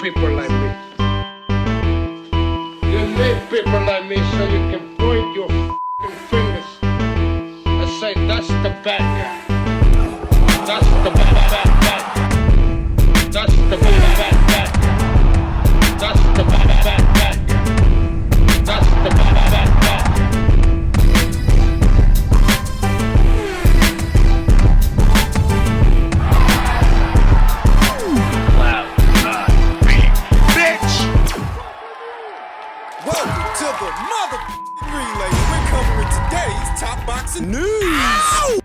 people like me. You need people like me so you can point your f***ing fingers and say, that's the bad guy. That's the bad guy. That's the bad guy. That's the bad guy. That's the bad guy. To the mother relay, we're covering today's top boxing news.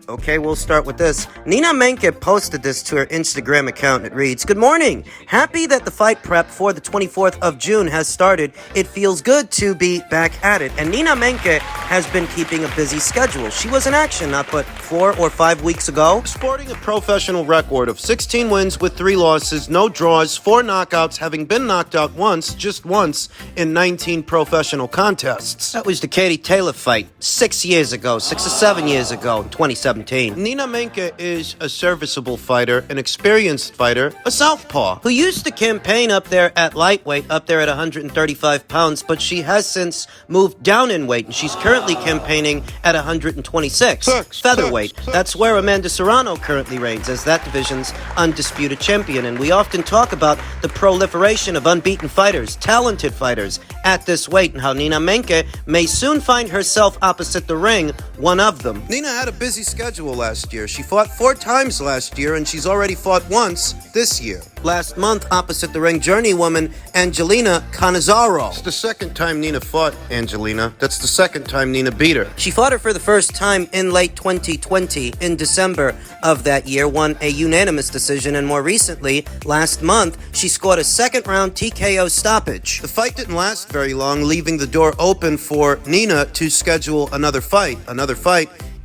Okay, we'll start with this. Nina Meinke posted this to her Instagram account. It reads, "Good morning. Happy that the fight prep for the 24th of June has started. It feels good to be back at it." And Nina Meinke has been keeping a busy schedule. She was in action not but 4 or 5 weeks ago, sporting a professional record of 16 wins with 3 losses, no draws, 4 knockouts, having been knocked out once, just once, in 19 professional contests. That was the Katie Taylor fight 6 years ago, 6 or 7 years ago, in 2017. Nina Meinke is a serviceable fighter, an experienced fighter, a southpaw, who used to campaign up there at lightweight, up there at 135 pounds, but she has since moved down in weight, and she's currently campaigning at 126. Featherweight. That's where Amanda Serrano currently reigns as that division's undisputed champion, and we often talk about the proliferation of unbeaten fighters, talented fighters, at this weight, and how Nina Meinke may soon find herself opposite the ring, one of them. Nina had a busy schedule last year. She fought 4 times last year, and she's already fought once this year. Last month, opposite the ring, journeywoman Angelina Cannizaro. It's the second time Nina fought Angelina. That's the second time Nina beat her. She fought her for the first time in late 2020, in December of that year, won a unanimous decision, and more recently, last month, she scored a second-round TKO stoppage. The fight didn't last very long, leaving the door open for Nina to schedule another fight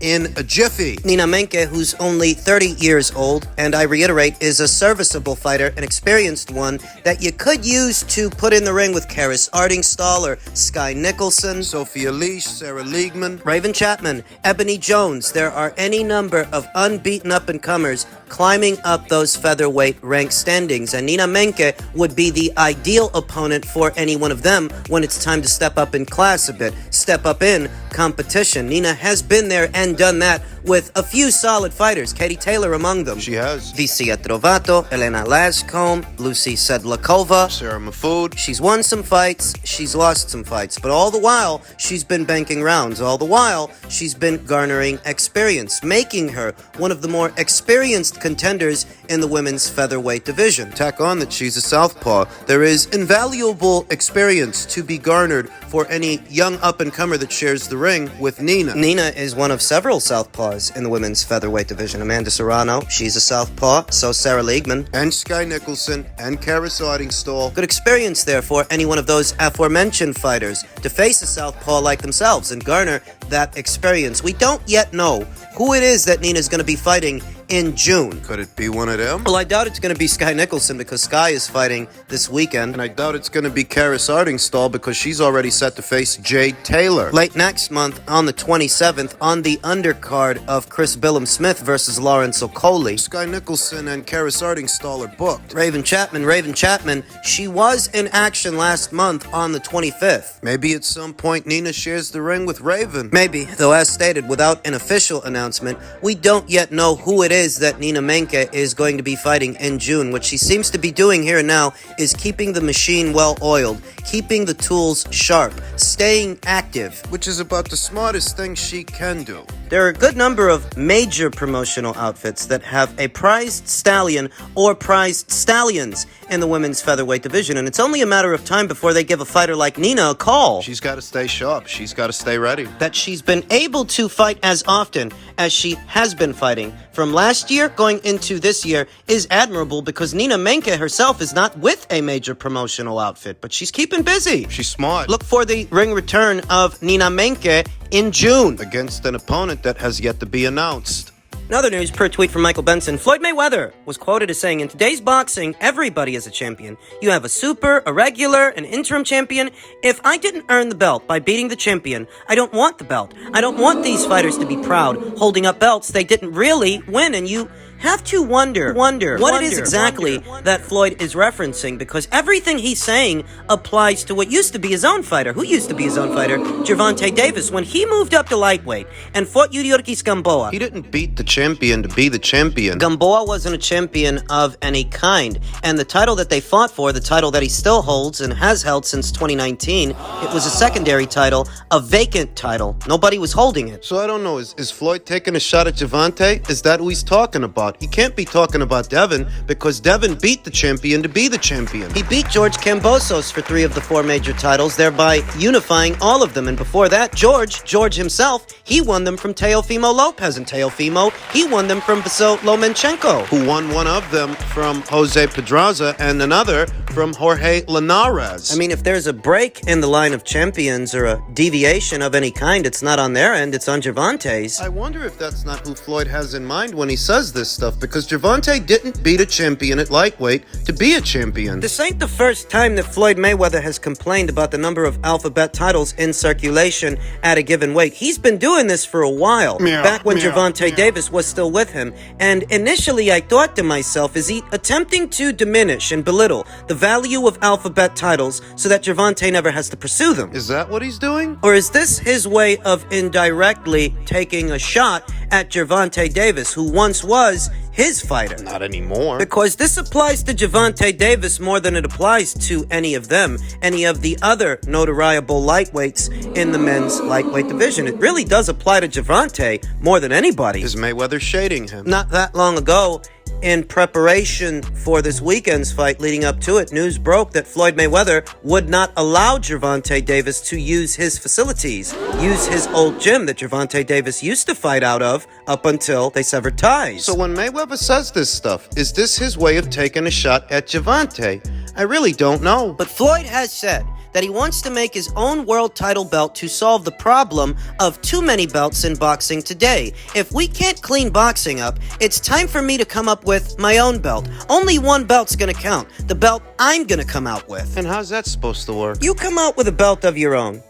in a jiffy. Nina Meinke, who's only 30 years old, and I reiterate, is a serviceable fighter, an experienced one, that you could use to put in the ring with Karis Ardingstall or Sky Nicholson, Sophia Leash, Sarah Liegman, Raven Chapman, Ebony Jones. There are any number of unbeaten up-and-comers climbing up those featherweight rank standings, and Nina Meinke would be the ideal opponent for any one of them when it's time to step up in class a bit, step up in competition. Nina has been there and done that with a few solid fighters, Katie Taylor among them. She has. Vicia Trovato, Elena Lascombe, Lucy Sedlakova, Sarah Mahfoud. She's won some fights, she's lost some fights, but all the while, she's been banking rounds. All the while, she's been garnering experience, making her one of the more experienced contenders in the women's featherweight division. Tack on that she's a southpaw. There is invaluable experience to be garnered for any young up-and-comer that shares the ring with Nina. Nina is one of several southpaws in the women's featherweight division. Amanda Serrano, she's a southpaw, so Sarah Liegman. And Sky Nicholson, and Karis Ardingstall. Good experience there for any one of those aforementioned fighters to face a southpaw like themselves and garner that experience. We don't yet know who it is that Nina's going to be fighting in June. Could it be one of them? Well, I doubt it's going to be Sky Nicholson because Sky is fighting this weekend. And I doubt it's going to be Karis Ardingstall because she's already set to face Jade Taylor. Late next month, on the 27th, on the undercard of Chris Billum-Smith versus Lawrence Okoli, Sky Nicholson and Karis Ardingstall are booked. Raven Chapman, she was in action last month on the 25th. Maybe at some point Nina shares the ring with Raven. Maybe, though as stated, without an official announcement, we don't yet know who it is that Nina Meinke is going to be fighting in June. What she seems to be doing here and now is keeping the machine well oiled, keeping the tools sharp, staying active, which is about the smartest thing she can do. There are a good number of major promotional outfits that have a prized stallion or prized stallions in the women's featherweight division, and it's only a matter of time before they give a fighter like Nina a call. She's got to stay sharp. She's got to stay ready. That she's been able to fight as often as she has been fighting from last year going into this year is admirable because Nina Meinke herself is not with a major promotional outfit, but she's keeping busy. She's smart. Look for the ring return of Nina Meinke in June against an opponent that has yet to be announced. In other news, per tweet from Michael Benson, Floyd Mayweather was quoted as saying, "In today's boxing, everybody is a champion. You have a super, a regular, an interim champion. If I didn't earn the belt by beating the champion, I don't want the belt. I don't want these fighters to be proud, holding up belts they didn't really win, and you have to wonder what it is exactly that Floyd is referencing, because everything he's saying applies to what used to be his own fighter. Who used to be his own fighter? Gervonta Davis. When he moved up to lightweight and fought Yuriorkis Gamboa, He didn't beat the champion to be the champion. Gamboa wasn't a champion of any kind, and the title that they fought for, the title that he still holds and has held since 2019, it was a secondary title, a vacant title. Nobody was holding it. So I don't know, is Floyd taking a shot at Gervonta? Is that who he's talking about? He can't be talking about Devin, because Devin beat the champion to be the champion. He beat George Kambosos for 3 of the 4 major titles, thereby unifying all of them. And before that, George himself, he won them from Teofimo Lopez. And Teofimo, he won them from Vasyl Lomachenko, Who won one of them from Jose Pedraza and another from Jorge Linares. I mean, if there's a break in the line of champions or a deviation of any kind, it's not on their end, it's on Gervonta's. I wonder if that's not who Floyd has in mind when he says this stuff, because Gervonta didn't beat a champion at lightweight to be a champion. This ain't the first time that Floyd Mayweather has complained about the number of alphabet titles in circulation at a given weight. He's been doing this for a while, back when Gervonta Davis was still with him. And initially I thought to myself, is he attempting to diminish and belittle the value of alphabet titles so that Gervonta never has to pursue them? Is that what he's doing? Or is this his way of indirectly taking a shot at Gervonta Davis, who once was his fighter? Not anymore. Because this applies to Gervonta Davis more than it applies to any of them, any of the other notoriable lightweights in the men's lightweight division. It really does apply to Gervonta more than anybody. Is Mayweather shading him? Not that long ago, in preparation for this weekend's fight leading up to it, news broke that Floyd Mayweather would not allow Gervonta Davis to use his facilities, use his old gym that Gervonta Davis used to fight out of up until they severed ties. So when Mayweather says this stuff, is this his way of taking a shot at Gervonta? I really don't know. But Floyd has said that he wants to make his own world title belt to solve the problem of too many belts in boxing today. If we can't clean boxing up, it's time for me to come up with my own belt. Only one belt's gonna count. The belt I'm gonna come out with. And how's that supposed to work? You come out with a belt of your own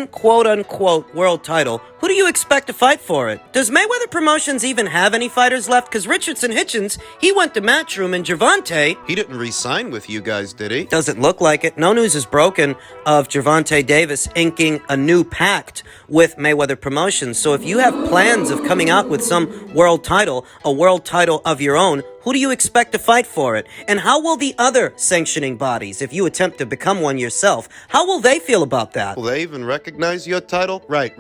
quote-unquote world title. Who do you expect to fight for it? Does Mayweather Promotions even have any fighters left? Because Richardson Hitchens, he went to Matchroom, and Gervonta, He didn't re-sign with you guys, did he? doesn't look like it. No news is broken of Gervonta Davis inking a new pact with Mayweather Promotions. So if you have plans of coming out with some world title, a world title of your own, who do you expect to fight for it? And how will the other sanctioning bodies, if you attempt to become one yourself, how will they feel about that? Will they even recognize your title? Right.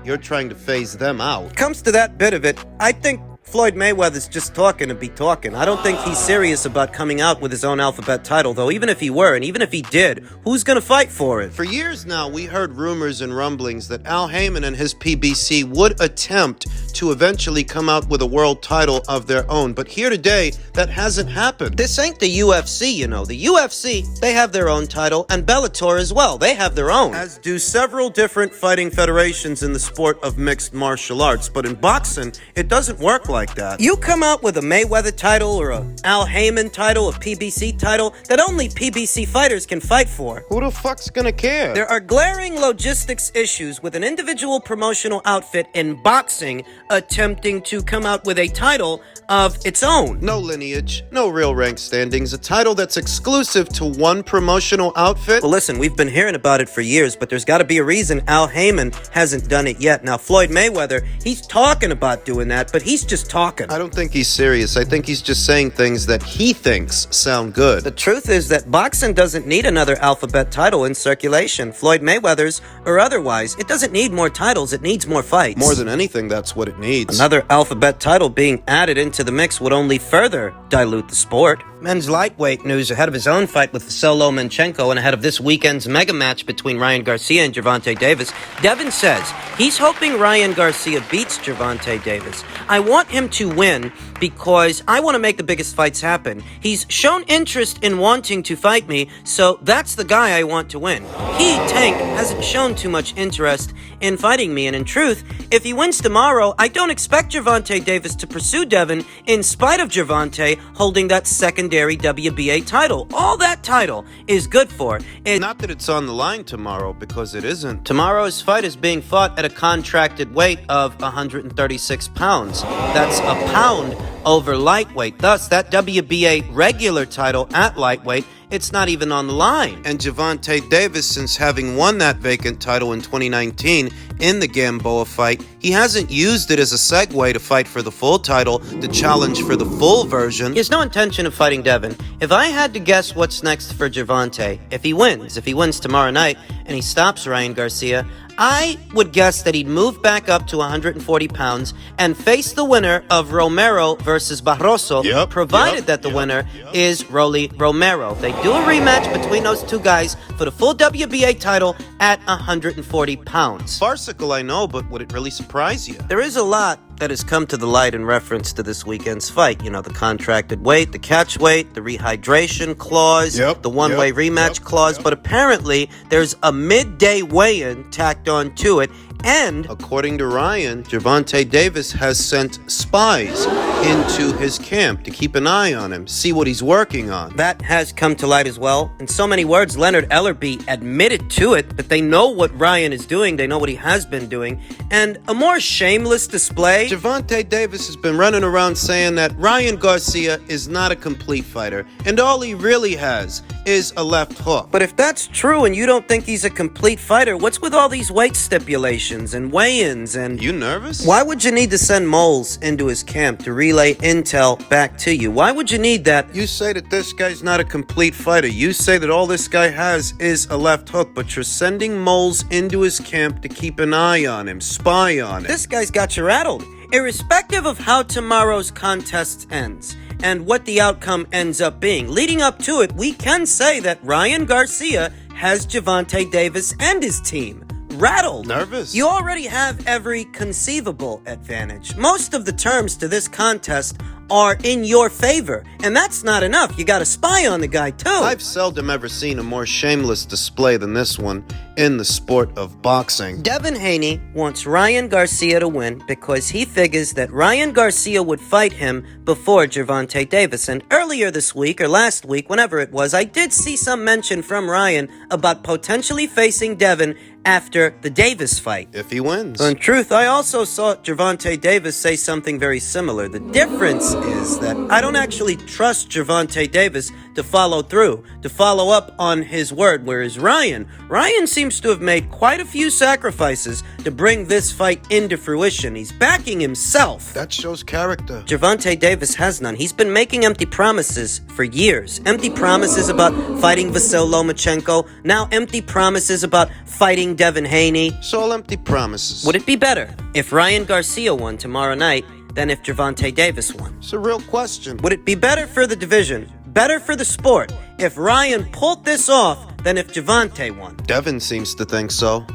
You're trying to phase them out. Comes to that bit of it, I think Floyd Mayweather's just talking to be talking. I don't think he's serious about coming out with his own alphabet title, though. Even if he were, and even if he did, who's gonna fight for it? For years now, we heard rumors and rumblings that Al Haymon and his PBC would attempt to eventually come out with a world title of their own. But here today, that hasn't happened. This ain't the UFC, you know. The UFC, they have their own title, and Bellator as well. They have their own. As do several different fighting federations in the sport of mixed martial arts. But in boxing, it doesn't work like that. You come out with a Mayweather title or a Al Haymon title, a PBC title that only PBC fighters can fight for. Who the fuck's gonna care? There are glaring logistics issues with an individual promotional outfit in boxing attempting to come out with a title of its own. No lineage, no real rank standings, a title that's exclusive to one promotional outfit. Well, listen, we've been hearing about it for years, but there's got to be a reason Al Haymon hasn't done it yet. Now, Floyd Mayweather, he's talking about doing that, but he's just talking. I don't think he's serious. I think he's just saying things that he thinks sound good. The truth is that boxing doesn't need another alphabet title in circulation. Floyd Mayweather's or otherwise. It doesn't need more titles, it needs more fights. More than anything, that's what it needs. Another alphabet title being added into the mix would only further dilute the sport. Men's lightweight news ahead of his own fight with Vasyl Lomachenko and ahead of this weekend's mega match between Ryan Garcia and Gervonta Davis. Devin says he's hoping Ryan Garcia beats Gervonta Davis. I want him to win because I want to make the biggest fights happen. He's shown interest in wanting to fight me, so that's the guy I want to win. He, Tank, hasn't shown too much interest in fighting me, and in truth, if he wins tomorrow, I don't expect Gervonta Davis to pursue Devin in spite of Gervonta holding that secondary WBA title. All that title is good for. Not that it's on the line tomorrow, because it isn't. Tomorrow's fight is being fought at a contracted weight of 136 pounds. That's a pound over lightweight. Thus, that WBA regular title at lightweight, it's not even on the line. And Gervonta Davis, since having won that vacant title in 2019 in the Gamboa fight, he hasn't used it as a segue to fight for the full title, to challenge for the full version. He has no intention of fighting Devin. If I had to guess what's next for Gervonta, if he wins tomorrow night and he stops Ryan Garcia, I would guess that he'd move back up to 140 pounds and face the winner of Romero versus Barroso, provided that the winner is Rolly Romero. They do a rematch between those two guys for the full WBA title at 140 pounds. Farcical, I know, but would it really surprise you? There is a lot that has come to the light in reference to this weekend's fight. You know, the contracted weight, the catch weight, the rehydration clause, the one-way rematch clause, but apparently there's a midday weigh-in tacked on to it, and according to Ryan, Gervonta Davis has sent spies into his camp to keep an eye on him, see what he's working on. That has come to light as well. In so many words, Leonard Ellerbe admitted to it, that they know what Ryan is doing, they know what he has been doing, and a more shameless display. Gervonta Davis has been running around saying that Ryan Garcia is not a complete fighter, and all he really has is a left hook. But if that's true and you don't think he's a complete fighter, what's with all these weight stipulations and weigh-ins and... You nervous? Why would you need to send moles into his camp to relay intel back to you? Why would you need that? You say that this guy's not a complete fighter. You say that all this guy has is a left hook, but you're sending moles into his camp to keep an eye on him, spy on him. This guy's got you rattled. Irrespective of how tomorrow's contest ends and what the outcome ends up being, leading up to it, we can say that Ryan Garcia has Gervonta Davis and his team rattled. Nervous? You already have every conceivable advantage. Most of the terms to this contest are in your favor, and that's not enough. You got a spy on the guy too. I've seldom ever seen a more shameless display than this one in the sport of boxing. Devin Haney wants Ryan Garcia to win because he figures that Ryan Garcia would fight him before Gervonta Davis. And earlier this week, or last week, whenever it was, I did see some mention from Ryan about potentially facing Devin after the Davis fight. If he wins. In truth, I also saw Gervonta Davis say something very similar. The difference is that I don't actually trust Gervonta Davis to follow through, to follow up on his word, whereas Ryan seems to have made quite a few sacrifices to bring this fight into fruition. He's backing himself. That shows character. Gervonta Davis has none. He's been making empty promises for years. Empty promises about fighting Vasyl Lomachenko, now empty promises about fighting Devin Haney. It's all empty promises. Would it be better if Ryan Garcia won tomorrow night than if Gervonta Davis won? It's a real question. Would it be better for the division, better for the sport, if Ryan pulled this off than if Gervonta won? Devin seems to think so.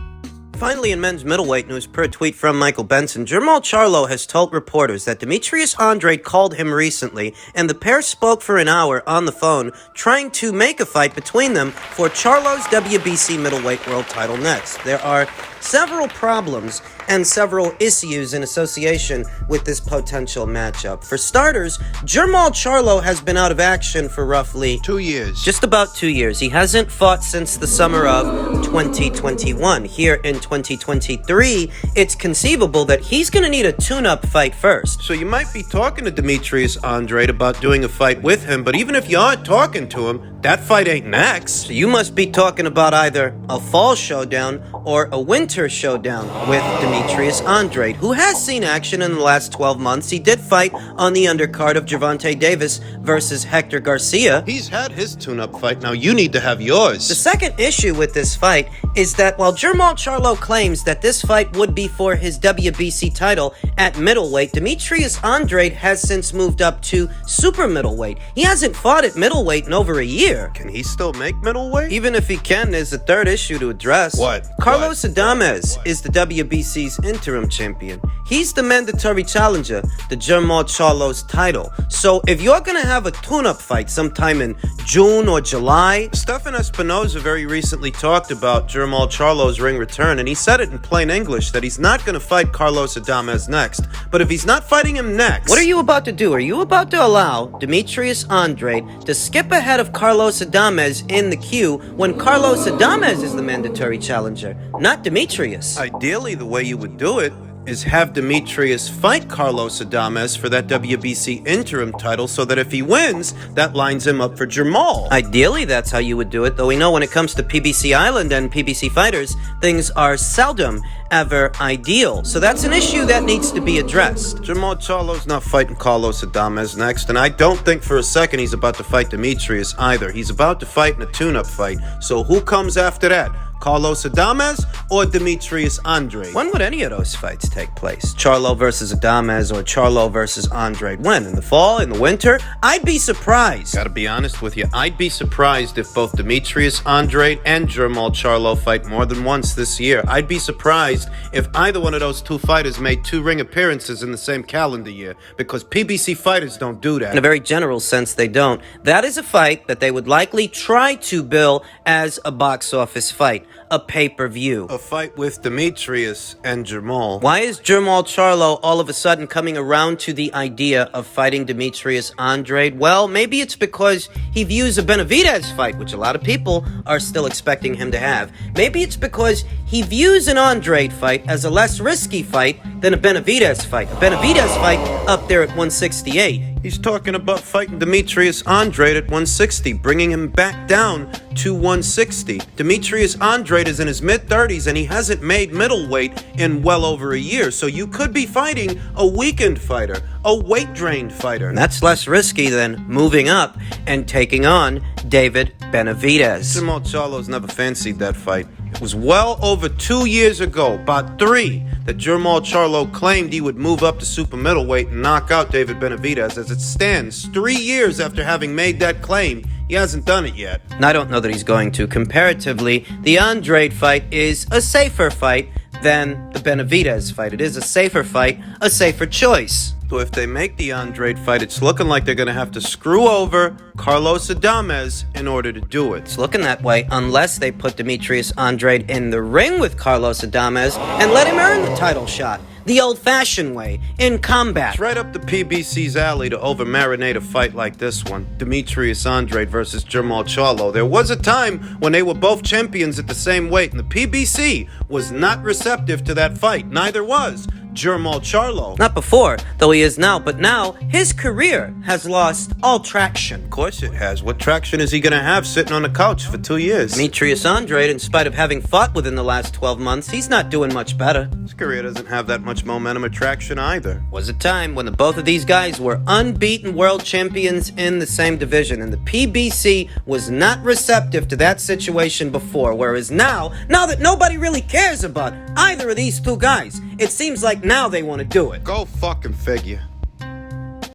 Finally, in men's middleweight news, per a tweet from Michael Benson, Charlo has told reporters that Demetrius Andrade called him recently, and the pair spoke for an hour on the phone, trying to make a fight between them for Charlo's WBC middleweight world title next. There are several problems and several issues in association with this potential matchup. For starters, Charlo has been out of action for roughly 2 years. Just about 2 years. He hasn't fought since the summer of 2021. Here in 2023, it's conceivable that he's going to need a tune-up fight first. So you might be talking to Demetrius Andrade about doing a fight with him, but even if you aren't talking to him, that fight ain't next. So you must be talking about either a fall showdown or a winter showdown with Demetrius Andrade, who has seen action in the last 12 months. He did fight on the undercard of Gervonta Davis versus Hector Garcia. He's had his tune-up fight. Now you need to have yours. The second issue with this fight is that while Charlo claims that this fight would be for his WBC title at middleweight, Demetrius Andrade has since moved up to super middleweight. He hasn't fought at middleweight in over a year. Can he still make middleweight? Even if he can, there's a third issue to address. What? Carlos Adames is the WBC's interim champion. He's the mandatory challenger to Charlo's title. So if you're going to have a tune-up fight sometime in June or July... Stefan Espinoza very recently talked about Charlo's ring return, and he said it in plain English that he's not going to fight Carlos Adames next. But if he's not fighting him next... What are you about to do? Are you about to allow Demetrius Andrade to skip ahead of Carlos Adames in the queue when Carlos Adames is the mandatory challenger, not Demetrius? Ideally, the way you would do it is have Demetrius fight Carlos Adames for that WBC interim title so that if he wins, that lines him up for Jamal. Ideally, that's how you would do it, though we know when it comes to PBC Island and PBC fighters, things are seldom ever ideal. So that's an issue that needs to be addressed. Jamal Charlo's not fighting Carlos Adames next, and I don't think for a second he's about to fight Demetrius either. He's about to fight in a tune-up fight. So who comes after that? Carlos Adames or Demetrius Andrade? When would any of those fights take place? Charlo versus Adames or Charlo versus Andrade? When? In the fall? In the winter? I'd be surprised. Gotta be honest with you, I'd be surprised if both Demetrius Andrade and Jamal Charlo fight more than once this year. I'd be surprised if either one of those two fighters made 2 ring appearances in the same calendar year, because PBC fighters don't do that. In a very general sense, they don't. That is a fight that they would likely try to bill as a box office fight, a pay-per-view. A fight with Demetrius and Jamal. Why is Jamal Charlo all of a sudden coming around to the idea of fighting Demetrius Andrade? Well, maybe it's because he views a Benavidez fight, which a lot of people are still expecting him to have. Maybe it's because he views an Andrade fight as a less risky fight than a Benavidez fight. A Benavidez fight up there at 168. He's talking about fighting Demetrius Andrade at 160, bringing him back down to 160. Demetrius Andrade is in his mid-30s, and he hasn't made middleweight in well over a year. So you could be fighting a weakened fighter, a weight-drained fighter. And that's less risky than moving up and taking on David Benavidez. Jamal Charlo's never fancied that fight. It was well over 2 years ago, about 3, that Jamal Charlo claimed he would move up to super middleweight and knock out David Benavidez. As it stands, 3 years after having made that claim, he hasn't done it yet. And I don't know that he's going to. Comparatively, the Andrade fight is a safer fight than the Benavidez fight. It is a safer fight, a safer choice. So if they make the Andrade fight, it's looking like they're going to have to screw over Carlos Adames in order to do it. It's looking that way unless they put Demetrius Andrade in the ring with Carlos Adames and let him earn the title shot. The old-fashioned way, in combat. It's right up the PBC's alley to over-marinate a fight like this one. Demetrius Andrade versus Jamal Charlo. There was a time when they were both champions at the same weight, and the PBC was not receptive to that fight. Neither was Jamal Charlo. Not before, though he is now, but now his career has lost all traction. Of course it has. What traction is he going to have sitting on the couch for 2 years? Demetrius Andrade, in spite of having fought within the last 12 months, he's not doing much better. His career doesn't have that much momentum or traction either. Was a time when the both of these guys were unbeaten world champions in the same division, and the PBC was not receptive to that situation before, whereas now that nobody really cares about either of these two guys, it seems like now they want to do it. Go fucking figure.